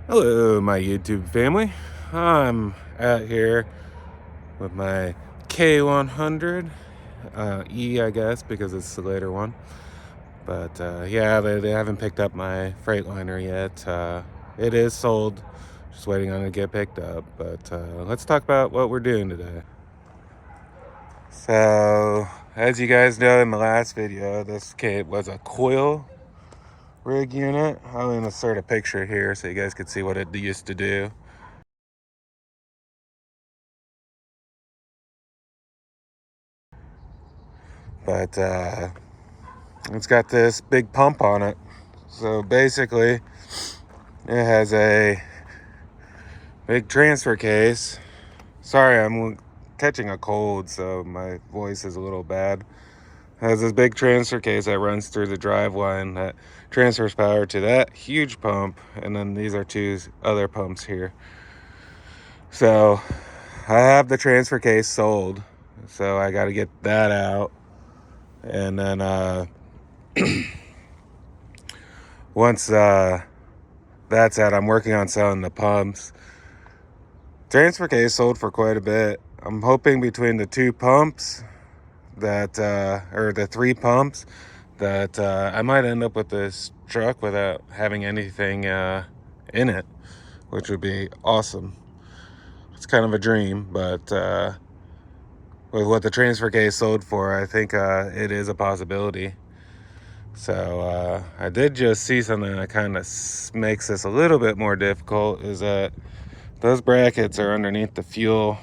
Hello, my YouTube family. I'm out here with my K100 E, I guess, because it's the later one. But yeah, they haven't picked up my Freightliner yet. It is sold, just waiting on it to get picked up. But let's talk about what we're doing today. So, as you guys know in the last video, this kit was a coil rig unit. I'll insert a picture here so you guys can see what it used to do. But it's got this big pump on it. So basically, it has a big transfer case. Sorry, I'm catching a cold, so my voice is a little bad. It has this big transfer case that runs through the drive line that transfers power to that huge pump, and then these are two other pumps here. So I have the transfer case sold, so I got to get that out, and then once that's out, I'm working on selling the pumps. Transfer case sold for quite a bit. I'm hoping between the two pumps that or the three pumps that I might end up with this truck without having anything in it, which would be awesome. It's kind of a dream, but with what the transfer case sold for, I think it is a possibility. So I did just see something that kind of makes this a little bit more difficult, is that those brackets are underneath the fuel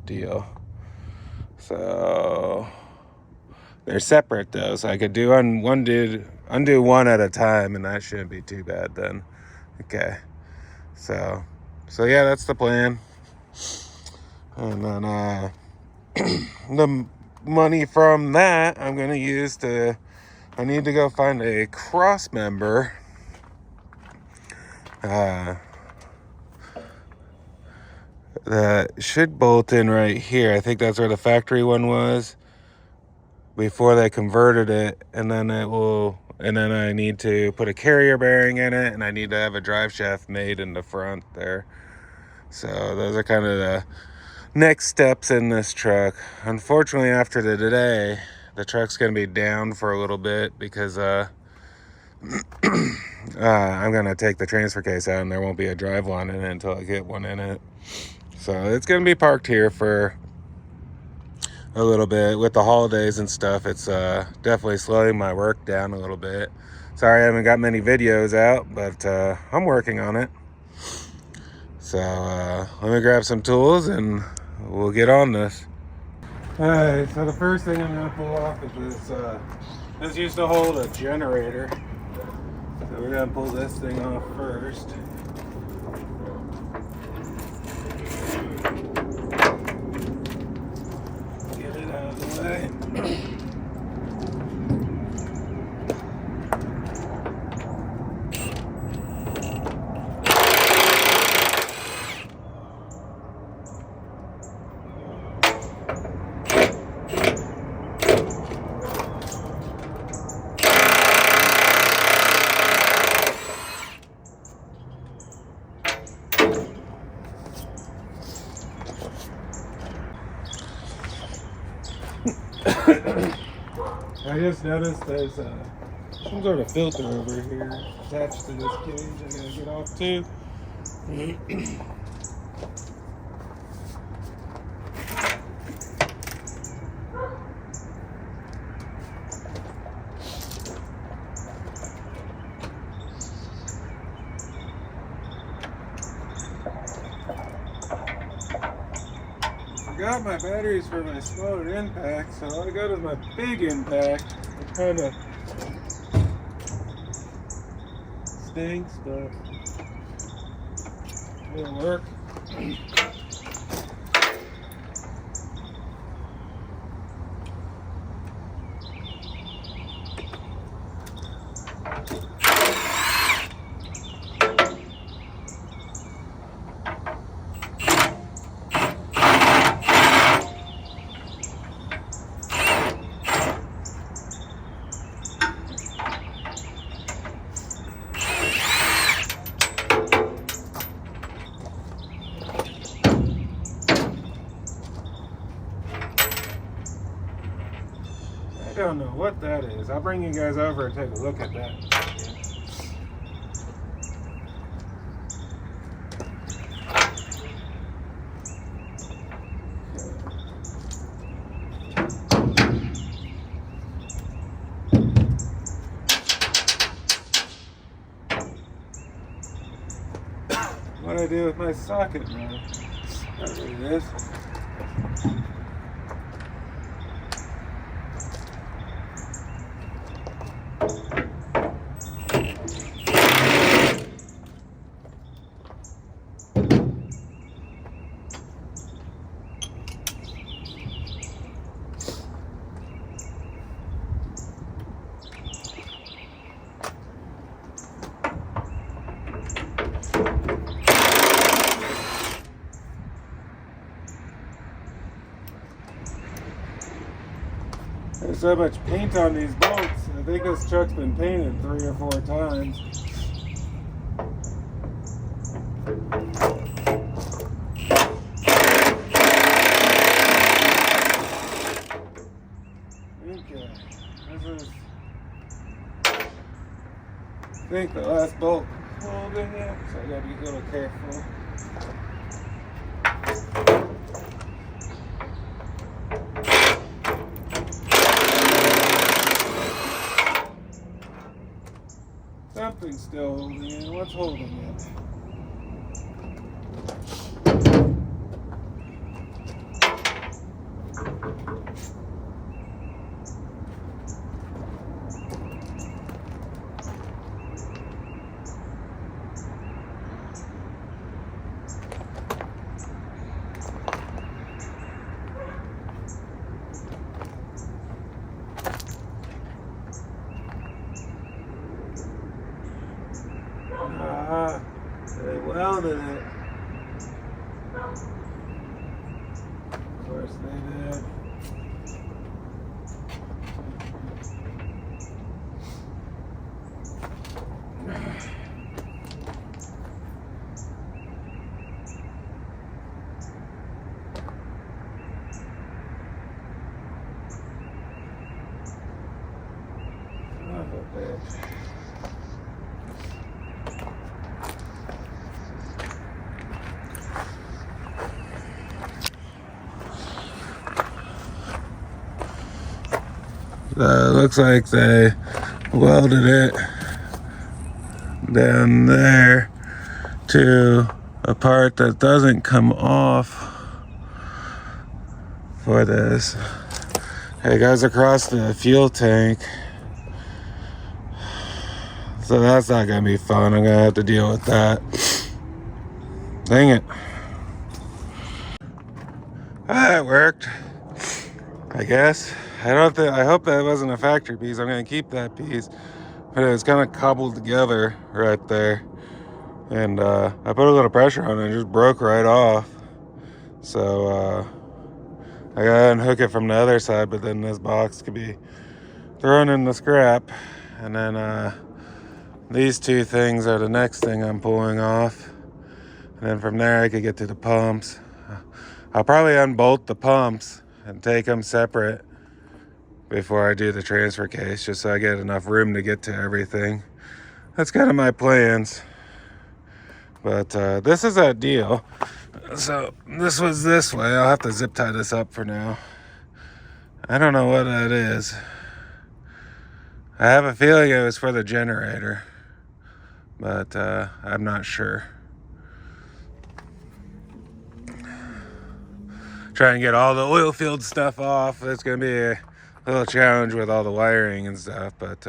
deal. So they're separate though, so I could do undo one at a time, and that shouldn't be too bad then. Okay. So yeah, that's the plan. And then the money from that I'm gonna use I need to go find a cross member that should bolt in right here. I think that's where the factory one was before they converted it, and then I need to put a carrier bearing in it, and I need to have a drive shaft made in the front there. So those are kind of the next steps in this truck. Unfortunately, after today, the truck's gonna be down for a little bit because I'm gonna take the transfer case out, and there won't be a drive line in it until I get one in it. So it's gonna be parked here for a little bit. With the holidays and stuff, it's definitely slowing my work down a little bit. Sorry I haven't got many videos out, but I'm working on it. So let me grab some tools and we'll get on this. Alright, so the first thing I'm gonna pull off is this used to hold a generator. So we're gonna pull this thing off first. Get it out of the way. I just noticed there's some sort of filter over here attached to this cage. I gotta get off too. Got my batteries for my smaller impact, so I go to my big impact. It kind of stinks, but it'll work. don't know what that is. I'll bring you guys over and take a look at that. What do I do with my socket now? There it is. There's so much paint on these bolts. I think this truck's been painted 3 or 4 times. Okay, this is, I think, the last bolt holding it, so I gotta be a little careful. Something's still holding it. What's holding it? They welded it. Of course they did. Son of a bitch. Looks like they welded it down there to a part that doesn't come off for this. Hey, it goes across the fuel tank. So that's not gonna be fun. I'm gonna have to deal with that. Dang it. That worked, I guess. I hope that wasn't a factory piece. I'm gonna keep that piece, but it was kind of cobbled together right there, and I put a little pressure on it and it just broke right off. So I gotta unhook it from the other side, but then this box could be thrown in the scrap, and then these 2 things are the next thing I'm pulling off, and then from there I could get to the pumps. I'll probably unbolt the pumps and take them separate before I do the transfer case, just so I get enough room to get to everything. That's kind of my plans. But this is that deal. So this was this way. I'll have to zip tie this up for now. I don't know what that is. I have a feeling it was for the generator, but I'm not sure. Try and get all the oil field stuff off. It's gonna be a little challenge with all the wiring and stuff, but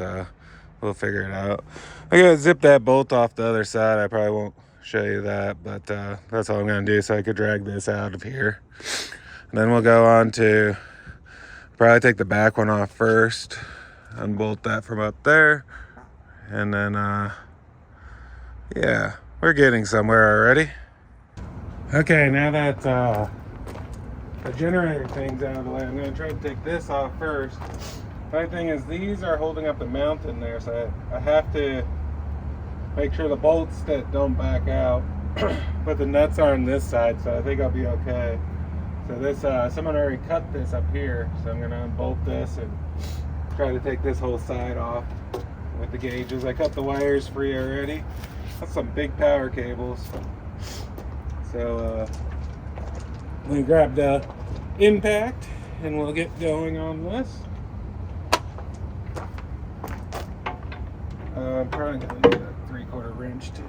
we'll figure it out. I gotta zip that bolt off the other side. I probably won't show you that, but that's all I'm gonna do so I could drag this out of here. And then we'll go on to probably take the back one off first, unbolt that from up there, and then yeah, we're getting somewhere already. Okay, now that the generator thing's out of the way, I'm going to try to take this off first. My thing is, these are holding up the mount in there, so I have to make sure the bolts that don't back out. But the nuts are on this side, so I think I'll be okay. So this, someone already cut this up here, so I'm going to unbolt this and try to take this whole side off with the gauges. I cut the wires free already. That's some big power cables. So let me grab the impact and we'll get going on this. I'm probably going to need a 3/4 wrench too.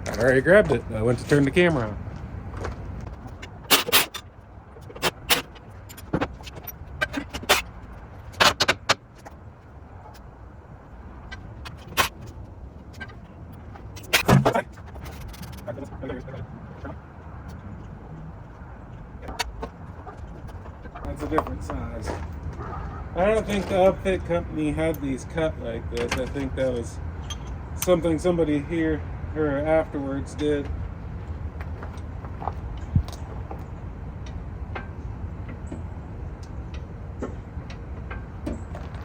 I already grabbed it. I went to turn the camera on. That's a different size. I don't think the upfit company had these cut like this. I think that was something somebody here or afterwards did.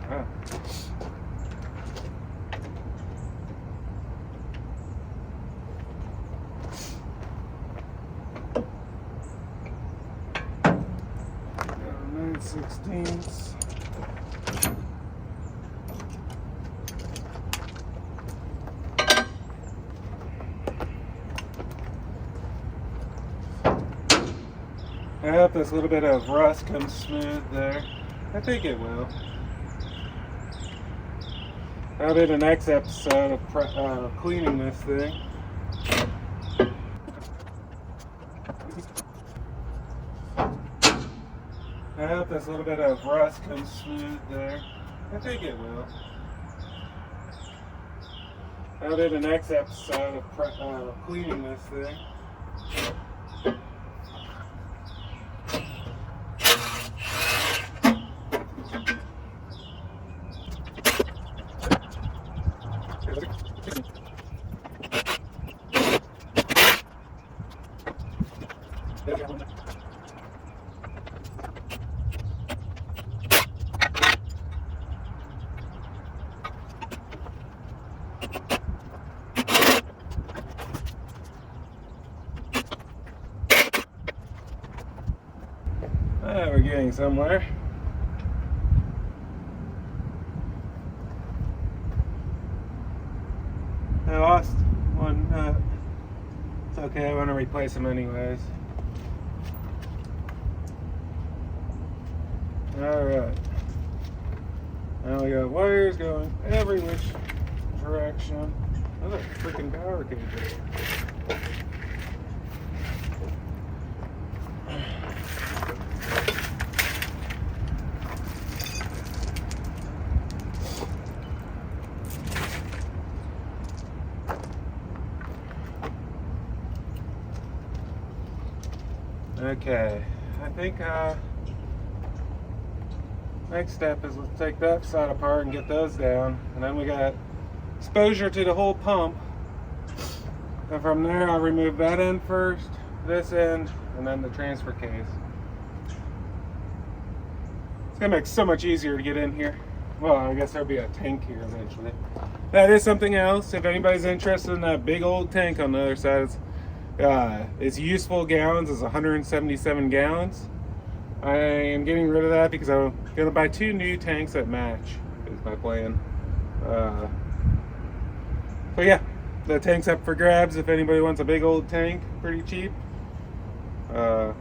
Ah. Nine sixteenths. I hope this little bit of rust comes smooth there. I think it will. I did an next episode of cleaning this thing. I hope this little bit of rust comes smooth there. I think it will. I did an next episode of cleaning this thing. We're getting somewhere. I lost one nut. It's okay, I want to replace them anyways. Alright. Now we got wires going every which direction. Another freaking power cable. Okay, I think next step is let's take that side apart and get those down, and then we got exposure to the whole pump, and from there I'll remove that end first, this end, and then the transfer case. It's gonna make it so much easier to get in here. Well, I guess there'll be a tank here eventually. That is something else. If anybody's interested in that big old tank on the other side, its useful gallons is 177 gallons. I am getting rid of that because I'm going to buy 2 new tanks that match, is my plan. So yeah, the tank's up for grabs if anybody wants a big old tank, pretty cheap. So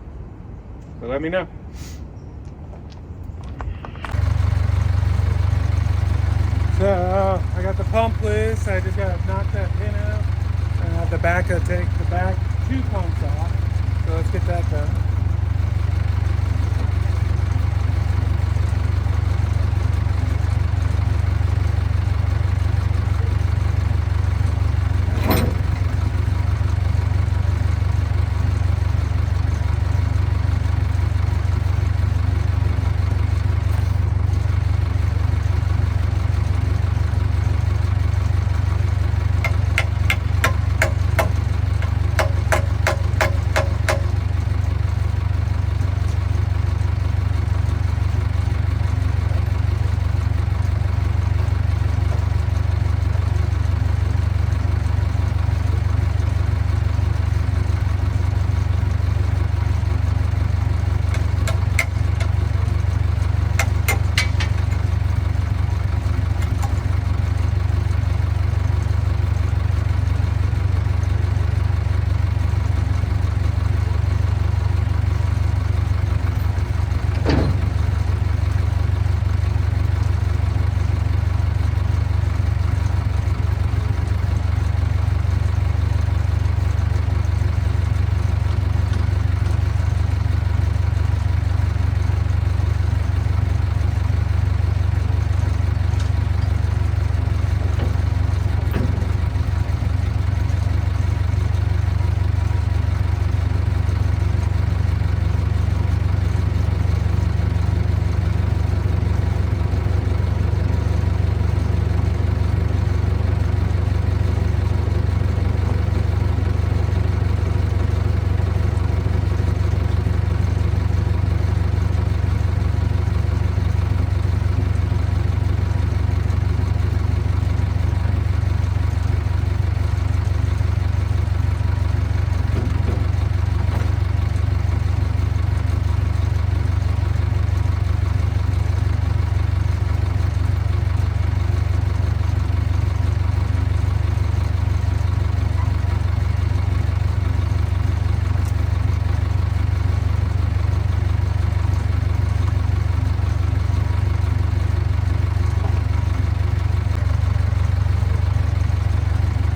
let me know. So I got the pump loose. I just got to knock that pin out. The back of take the back 2 pumps off. So let's get that done.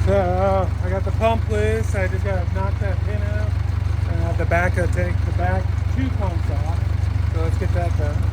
So I got the pump loose. I just gotta knock that pin out. The back, I'll take the back 2 pumps off. So let's get that done.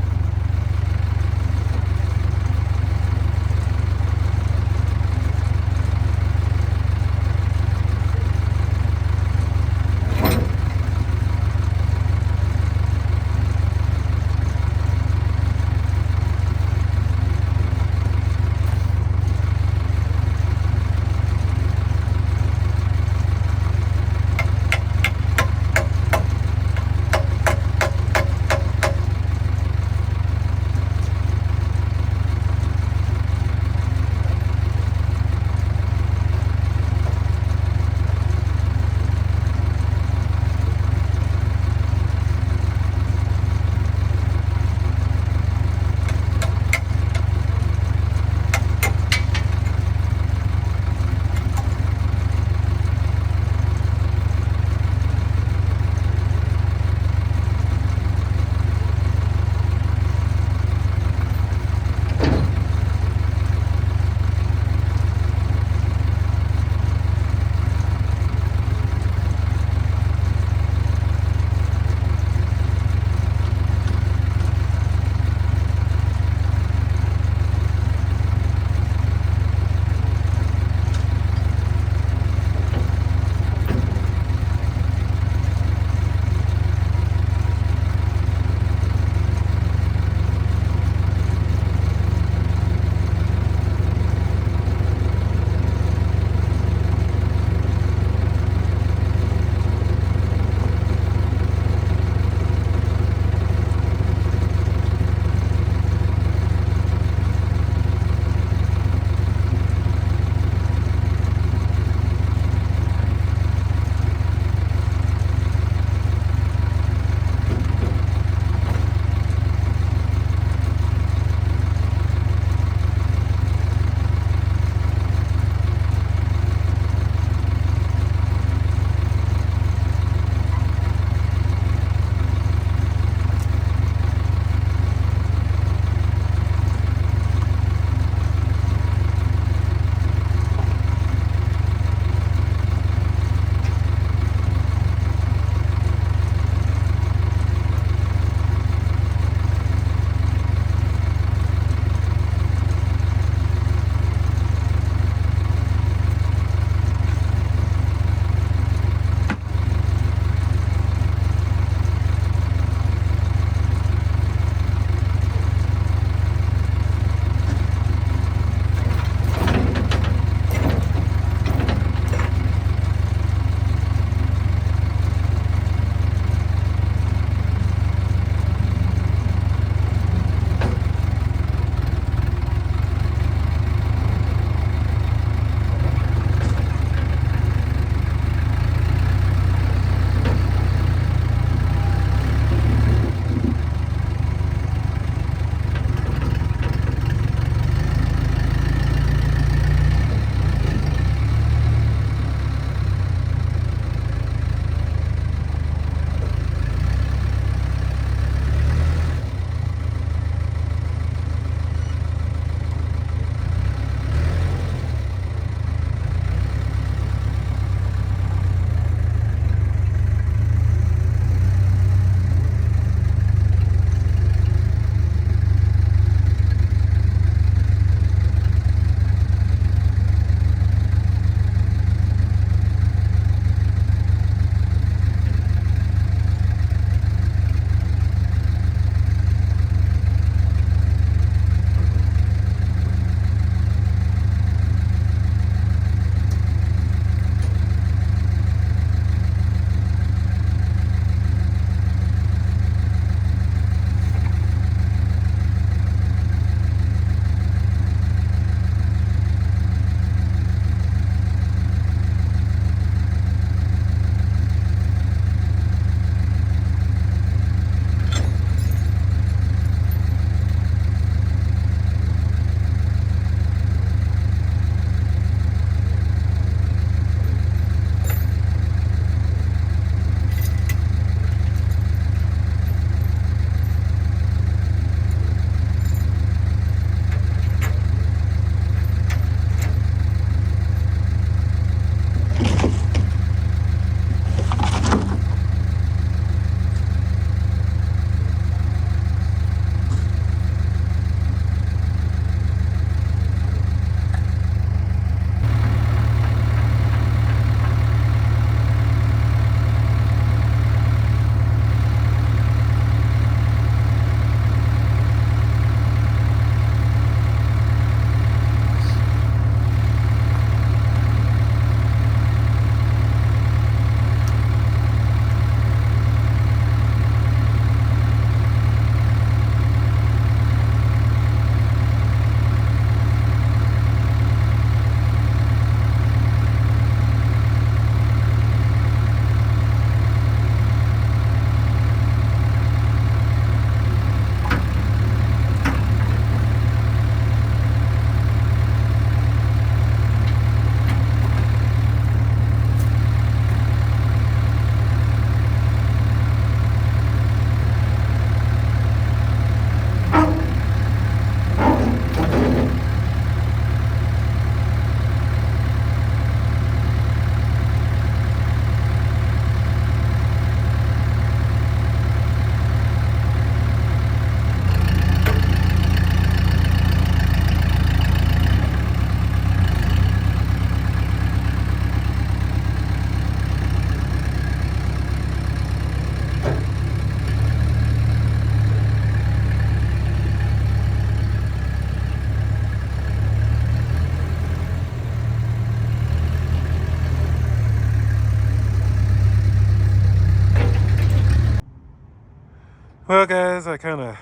Well, guys, I kind of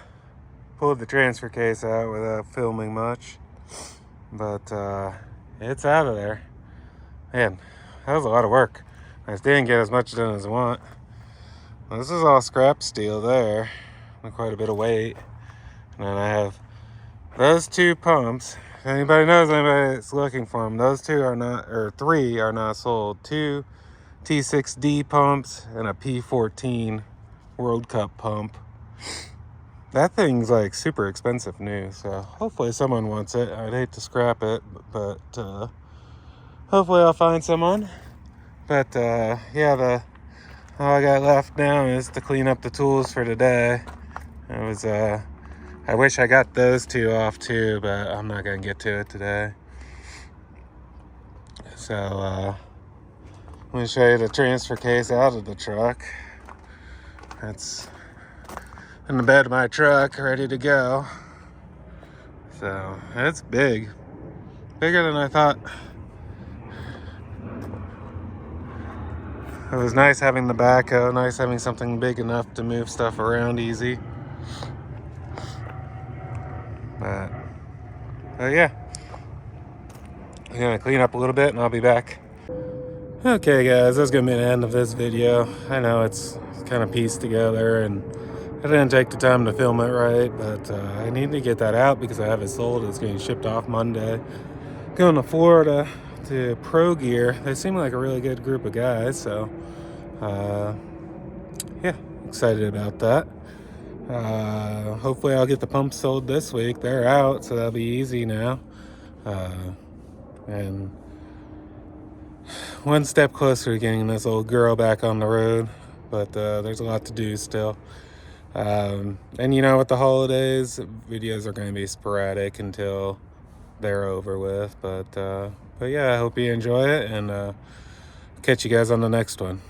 pulled the transfer case out without filming much, but it's out of there. Man, that was a lot of work. I just didn't get as much done as I want. Well, this is all scrap steel there, with quite a bit of weight. And then I have those two pumps. If anybody knows anybody that's looking for them, those two are not, or three are not sold. Two T6D pumps and a P14 World Cup pump. That thing's like super expensive new, so hopefully someone wants it. I'd hate to scrap it, but hopefully I'll find someone. But yeah, all I got left now is to clean up the tools for today. I wish I got those two off too, but I'm not gonna get to it today. So I'm gonna show you the transfer case out of the truck. It's in the bed of my truck, ready to go. So it's big, bigger than I thought. It was nice having the backhoe, nice having something big enough to move stuff around easy. But yeah, I'm gonna clean up a little bit and I'll be back. Okay guys, that's gonna be the end of this video. I know it's kind of pieced together and I didn't take the time to film it right, but I need to get that out because I have it sold. It's getting shipped off Monday. Going to Florida to Pro Gear. They seem like a really good group of guys, so yeah, excited about that. Hopefully I'll get the pumps sold this week. They're out, so that'll be easy now. And one step closer to getting this old girl back on the road, but there's a lot to do still. And you know, with the holidays, videos are going to be sporadic until they're over with. But yeah, I hope you enjoy it, and catch you guys on the next one.